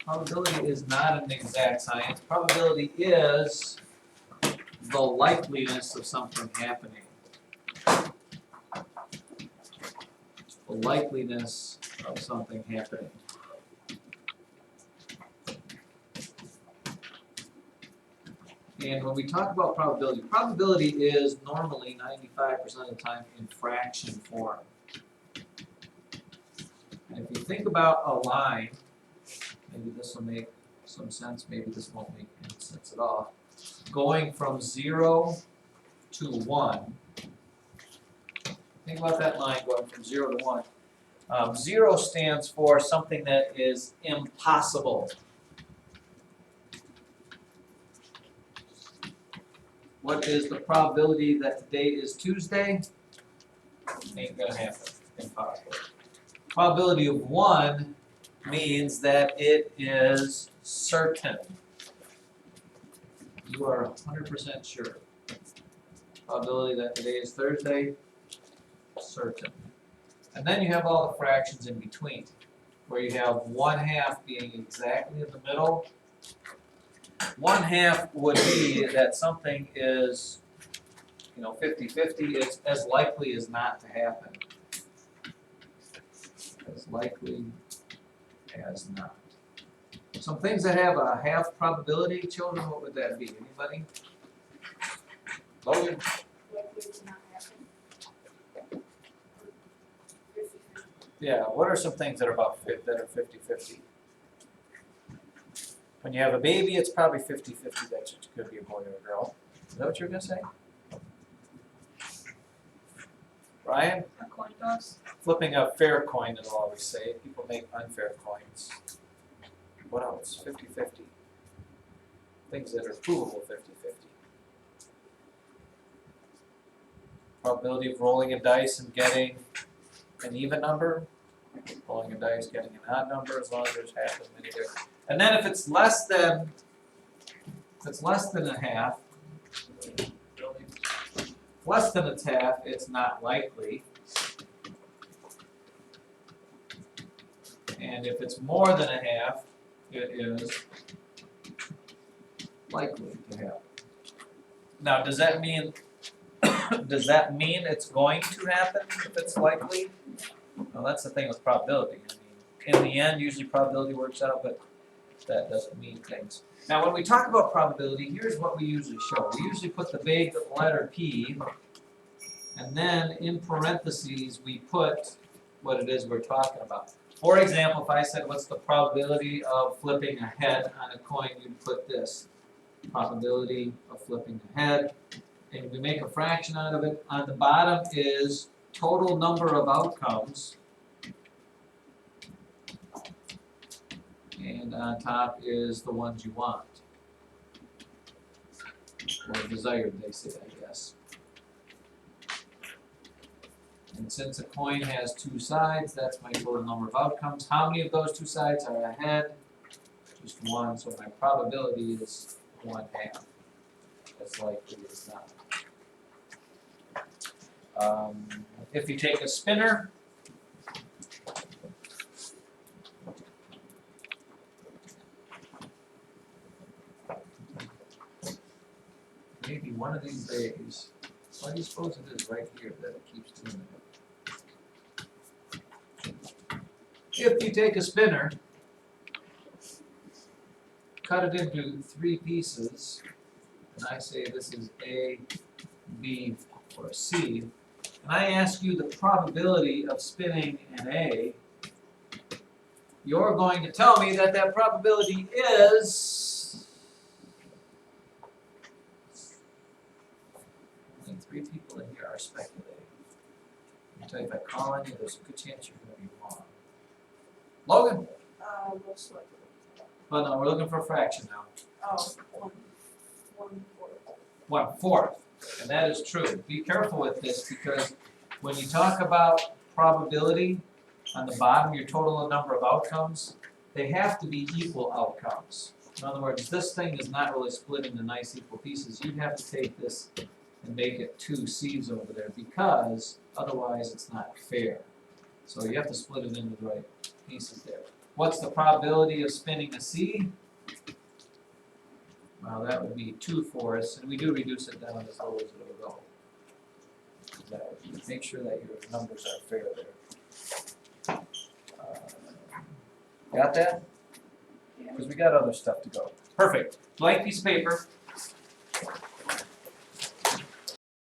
Probability is not an exact science. Probability is the likeliness of something happening. The likeliness of something happening. And when we talk about probability, probability is normally 95% of the time in fraction form. And if you think about a line, maybe this will make some sense, maybe this won't make any sense at all. Going from 0 to 1. Think about that line going from 0 to 1. 0 stands for something that is impossible. What is the probability that today is Tuesday? Ain't gonna happen. Impossible. Probability of 1 means that it is certain. You are 100% sure. Probability that today is Thursday, certain. And then you have all the fractions in between, where you have 1/2 being exactly in the middle. 1/2 would be that something is, 50-50. It's as likely as not to happen. As likely as not. Some things that have a 1/2 probability, children, what would that be? Anybody? Logan? Yeah, what are some things that are that are 50-50? When you have a baby, it's probably 50-50 that it could be a boy or a girl. Is that what you were going to say? Ryan? A coin toss. Flipping a fair coin, it'll always say. People make unfair coins. What else? 50-50. Things that are provable 50-50. Probability of rolling a dice and getting an even number. Rolling a dice, getting an odd number, as long as there's half as many there. And then if it's less than a half, less than its half, it's not likely. And if it's more than a half, it is likely to happen. Now, does that mean it's going to happen if it's likely? Well, that's the thing with probability. I mean, in the end, usually probability works out, but that doesn't mean things. Now, when we talk about probability, here's what we usually show. We usually put the big letter P, and then in parentheses, we put what it is we're talking about. For example, if I said, what's the probability of flipping a head on a coin, you'd put this. Probability of flipping a head. And we make a fraction out of it. On the bottom is total number of outcomes. And on top is the ones you want. Or desired, they say, I guess. And since a coin has 2 sides, that's my total number of outcomes. How many of those 2 sides are ahead? Just 1, so my probability is 1/2. As likely as not. If you take a spinner, maybe one of these days, why do you suppose it is right here that it keeps doing it? If you take a spinner, cut it into 3 pieces, and I say this is A, B, or C, and I ask you the probability of spinning an A, you're going to tell me that that probability is... Only 3 people in here are speculating. I'll tell you, if I call on you, there's a good chance you're going to be wrong. Logan? Most likely. Oh no, we're looking for a fraction now. Oh, 1/4. 1/4. And that is true. Be careful with this, because when you talk about probability, on the bottom, your total number of outcomes, they have to be equal outcomes. In other words, this thing is not really split into nice equal pieces. You'd have to take this and make it 2 C's over there, because otherwise it's not fair. So you have to split it into the right pieces there. What's the probability of spinning a C? Well, that would be 2 for us, and we do reduce it down as low as it'll go. That would be, make sure that your numbers are fair there. Got that? Yeah. Because we got other stuff to go. Perfect. Blank piece of paper.